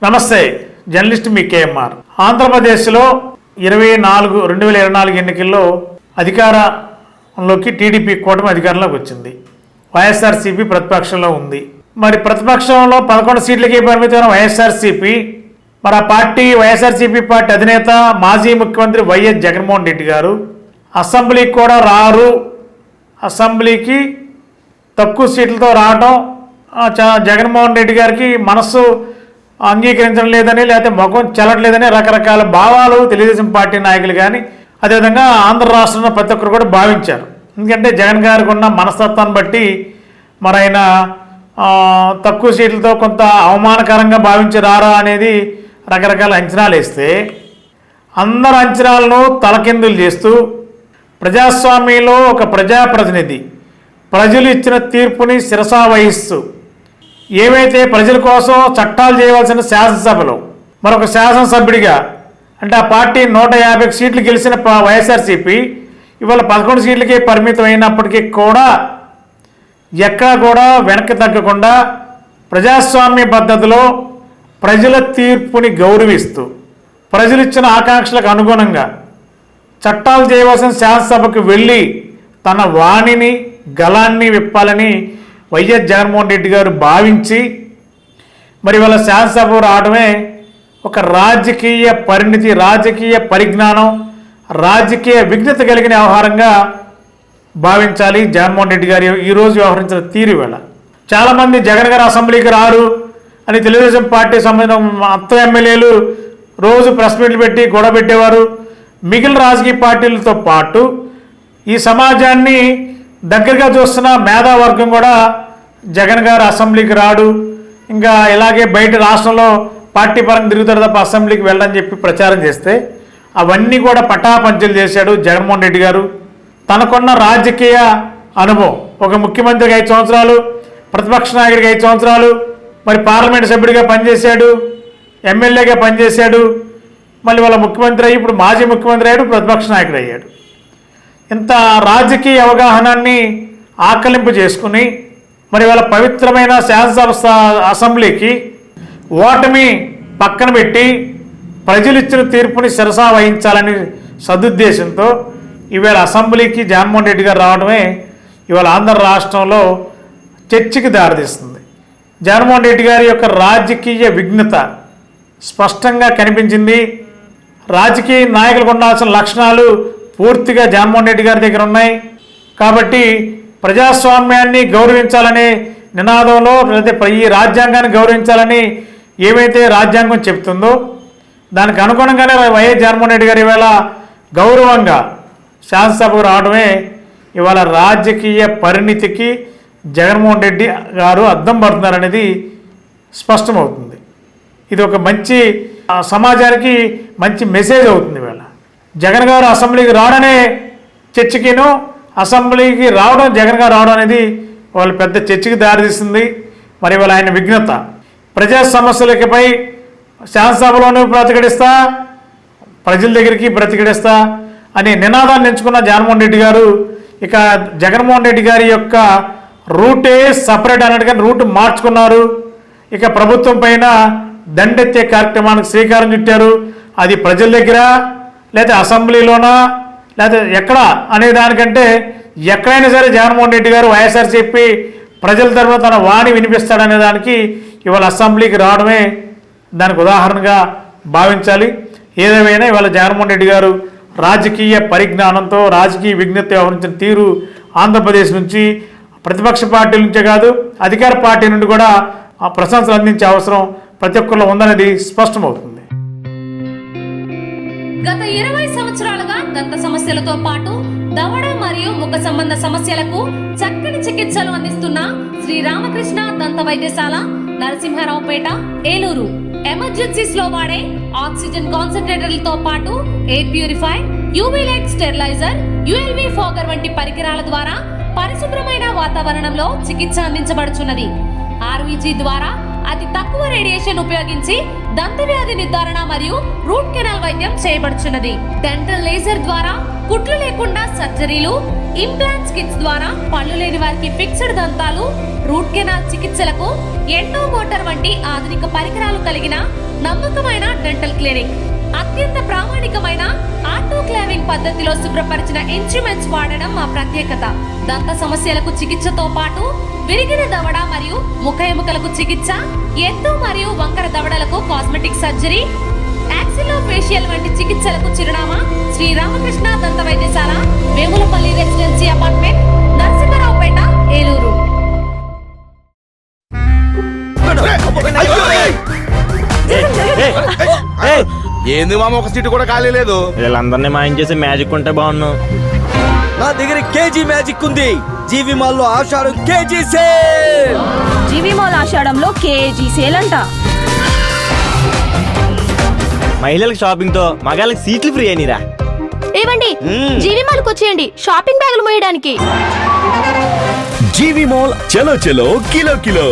నమస్తే, జర్నలిస్ట్ మీ కేఎంఆర్. ఆంధ్రప్రదేశ్లో 2024 ఎన్నికల్లో అధికారంలోకి టీడీపీ కూటమి అధికారంలోకి వచ్చింది. వైఎస్ఆర్సీపీ ప్రతిపక్షంలో ఉంది. మరి ప్రతిపక్షంలో 11 సీట్లకి పరిమితమైన వైఎస్ఆర్సీపీ, మరి ఆ పార్టీ వైఎస్ఆర్సీపీ పార్టీ అధినేత మాజీ ముఖ్యమంత్రి వైఎస్ జగన్మోహన్ రెడ్డి గారు అసెంబ్లీకి కూడా రారు, అసెంబ్లీకి తక్కువ సీట్లతో రావడం జగన్మోహన్ రెడ్డి గారికి మనస్సు అంగీకరించడం లేదని, లేకపోతే ముఖం చెల్లట్లేదని రకరకాల భావాలు తెలుగుదేశం పార్టీ నాయకులు కానీ అదేవిధంగా ఆంధ్ర రాష్ట్రంలో ప్రతి ఒక్కరు కూడా భావించారు. ఎందుకంటే జగన్ గారికి ఉన్న మనస్తత్వాన్ని బట్టి మరి ఆయన తక్కువ సీట్లతో కొంత అవమానకరంగా భావించి రారా అనేది రకరకాల అంచనాలు వేస్తే, అందరు అంచనాలను తలకిందులు చేస్తూ ప్రజాస్వామ్యంలో ఒక ప్రజాప్రతినిధి ప్రజలు ఇచ్చిన తీర్పుని శిరసా వహిస్తూ ఏవైతే ప్రజల కోసం చట్టాలు చేయవలసిన శాసనసభలో మరొక శాసనసభ్యుడిగా, అంటే ఆ పార్టీ 150 సీట్లు గెలిచిన వైఎస్ఆర్సీపీ ఇవాళ 11 సీట్లకే పరిమితం అయినప్పటికీ కూడా ఎక్కడా కూడా వెనక్కి తగ్గకుండా ప్రజాస్వామ్య పద్ధతిలో ప్రజల తీర్పుని గౌరవిస్తూ ప్రజలు ఇచ్చిన ఆకాంక్షలకు అనుగుణంగా చట్టాలు చేయవలసిన శాసనసభకు వెళ్ళి తన వాణిని గళాన్ని విప్పాలని వైఎస్ జగన్మోహన్ రెడ్డి గారు భావించి మరి వాళ్ళ శాసనసభ రావడమే ఒక రాజకీయ పరిణితి, రాజకీయ పరిజ్ఞానం, రాజకీయ విజ్ఞత కలిగిన వ్యవహారంగా భావించాలి. జగన్మోహన్ రెడ్డి గారు ఈరోజు వ్యవహరించిన తీరు వేళ చాలామంది జగన్ గారు అసెంబ్లీకి రారు అని తెలుగుదేశం పార్టీ సంబంధించిన మొత్తం ఎమ్మెల్యేలు రోజు ప్రెస్ మీట్లు పెట్టి గొడవ పెట్టేవారు. మిగిలిన రాజకీయ పార్టీలతో పాటు ఈ సమాజాన్ని దగ్గరగా చూస్తున్న మేధావర్గం కూడా జగన్ గారు అసెంబ్లీకి రాడు, ఇంకా ఇలాగే బయట రాష్ట్రంలో పార్టీ పరంగా తిరుగుతాడు తప్ప అసెంబ్లీకి వెళ్ళని చెప్పి ప్రచారం చేస్తే అవన్నీ కూడా పటాపంచలు చేశాడు జగన్మోహన్ రెడ్డి గారు. తనకున్న రాజకీయ అనుభవం, ఒక ముఖ్యమంత్రికి 5 సంవత్సరాలు, ప్రతిపక్ష నాయకుడికి 5 సంవత్సరాలు, మరి పార్లమెంట్ సభ్యుడిగా పనిచేశాడు, ఎమ్మెల్యేగా పనిచేశాడు, మళ్ళీ వాళ్ళ ముఖ్యమంత్రి అయ్యి ఇప్పుడు మాజీ ముఖ్యమంత్రి అయ్యాడు, ప్రతిపక్ష నాయకుడు అయ్యాడు. ఇంత రాజకీయ అవగాహనాన్ని ఆకలింపు చేసుకుని మరి వాళ్ళ పవిత్రమైన శాసనసభ అసెంబ్లీకి ఓటమి పక్కన పెట్టి ప్రజలు ఇచ్చిన తీర్పుని శిరసా వహించాలని సదుద్దేశంతో ఇవాళ అసెంబ్లీకి జగన్మోహన్ రెడ్డి గారు రావడమే ఇవాళ ఆంధ్ర రాష్ట్రంలో చర్చకి దారితీస్తుంది. జగన్మోహన్ రెడ్డి గారి యొక్క రాజకీయ విఘ్నత స్పష్టంగా కనిపించింది. రాజకీయ నాయకులకు ఉండాల్సిన లక్షణాలు పూర్తిగా జగన్మోహన్ రెడ్డి గారి దగ్గర ఉన్నాయి. కాబట్టి ప్రజాస్వామ్యాన్ని గౌరవించాలనే నినాదంలో, లేకపోతే ఈ రాజ్యాంగాన్ని గౌరవించాలని ఏమైతే రాజ్యాంగం చెప్తుందో దానికి అనుగుణంగానే వైఎస్ జగన్మోహన్ రెడ్డి గారు ఇవాళ గౌరవంగా శాసనసభకు రావడమే ఇవాళ రాజకీయ పరిణితికి జగన్మోహన్ రెడ్డి గారు అద్దం పడుతున్నారనేది స్పష్టమవుతుంది. ఇది ఒక మంచి సమాజానికి మంచి మెసేజ్ అవుతుంది. ఇవాళ జగన్ గారు అసెంబ్లీకి రావడనే చర్చకిను, అసెంబ్లీకి రావడం జగన్ గారు రావడం అనేది వాళ్ళు పెద్ద చర్చకి దారితీస్తుంది. మరి వాళ్ళ ఆయన విఘ్నత, ప్రజా సమస్యలపై శాసనసభలోనూ ప్రతిఘటిస్తా, ప్రజల దగ్గరికి ప్రతిఘటిస్తా అనే నినాదాన్ని ఎంచుకున్న జగన్మోహన్ రెడ్డి గారు ఇక జగన్మోహన్ రెడ్డి గారి యొక్క రూటే సపరేట్ అన్నట్టుగా రూట్ మార్చుకున్నారు. ఇక ప్రభుత్వం పైన దండెత్తే కార్యక్రమానికి శ్రీకారం చుట్టారు. అది ప్రజల దగ్గర, లేకపోతే అసెంబ్లీలోనా, లేకపోతే ఎక్కడ అనే దానికంటే ఎక్కడైనా సరే జగన్మోహన్ రెడ్డి గారు వైఎస్ఆర్సీపీ ప్రజల తరఫున తన వాణి వినిపిస్తాడనే దానికి ఇవాళ అసెంబ్లీకి రావడమే దానికి ఉదాహరణగా భావించాలి. ఏదేమైనా ఇవాళ జగన్మోహన్ రెడ్డి గారు రాజకీయ పరిజ్ఞానంతో, రాజకీయ విజ్ఞత వ్యవహరించిన తీరు ఆంధ్రప్రదేశ్ నుంచి, ప్రతిపక్ష పార్టీల నుంచే కాదు అధికార పార్టీ నుండి కూడా ప్రశంసలు అందించే అవసరం ప్రతి ఒక్కరిలో ఉందనేది స్పష్టమవుతుంది. గత 20 సంవత్సరాలుగా దంత సమస్యలతో పాటు దవడ మరియు ముఖ సంబంధ సమస్యలకు చక్కని చికిత్సలు అందిస్తున్న శ్రీ రామకృష్ణ దంత వైద్యశాల, నరసింహారావుపేట, ఏలూరు. ఎమర్జెన్సీస్ లో వాడే ఆక్సిజన్ కాన్సంట్రేటర్లతో పాటు air purifier, UV light steriliser, ULV fogger వంటి పరికరాల ద్వారా పరిశుభ్రమైన వాతావరణంలో చికిత్స అందించబడుచున్నది. ఆర్వీజీ ద్వారా అతి తక్కువ రేడియేషన్ ఉపయోగించి దంత వ్యాధి నిర్ధారణ మరియు రూట్ కెనాల్ వైద్యం చేయబడుచున్నది. డెంటల్ లేజర్ ద్వారా కుట్లు లేకుండా సర్జరీలు, ఇంప్లాంట్స్ కిట్స్ ద్వారా పళ్ళు లేని వారికి ఫిక్స్డ్ దంతాలు, రూట్ కెనాల్ చికిత్సలకు ఎండో మోటార్ వంటి ఆధునిక పరికరాలు కలిగిన నమ్మకమైన డెంటల్ క్లినిక్. అత్యంత ప్రామాణికమైన ఆటోక్లావింగ్ పద్ధతిలో శుభ్రపరిచిన ఇన్స్ట్రుమెంట్స్ వాడడం మా ప్రత్యేకత. దంత సమస్యలకు చికిత్సతో పాటు విరిగిన దవడ మరియు ముఖ ఎముకలకు చికిత్స, ఎత్తు మరియు వంకర దవడలకు కాస్మెటిక్ సర్జరీ, యాక్సిలోఫేషియల్ వంటి చికిత్సలకు చిరునామా శ్రీ రామకృష్ణ దంత వైద్యశాల, వేములపల్లి రెసిడెన్సీ అపార్ట్మెంట్, నరసింహారావుపేట, ఏలూరు. ఏంది మామ, ఒక సీటు కూడా ఖాళీ లేదు. వీళ్ళందరినీ మాయం చేసి మ్యాజిక్ ఉంటే బాగున్నావు. నా దగ్గర కేజీ మ్యాజిక్ ఉంది. జీవి మాల్లో ఆషాఢం కేజీ సేల్. జీవి మాల్ ఆషాఢంలో కేజీ సేల్ అంట. మహిళలకు షాపింగ్ తో మగాళ్ళకి సీట్లు ఫ్రీ అయినరా. ఏవండి, జీవి మాల్కి వచ్చేయండి షాపింగ్ బ్యాగులు మోయడానికి. జీవి మాల్ చలో చలో కిలో కిలో.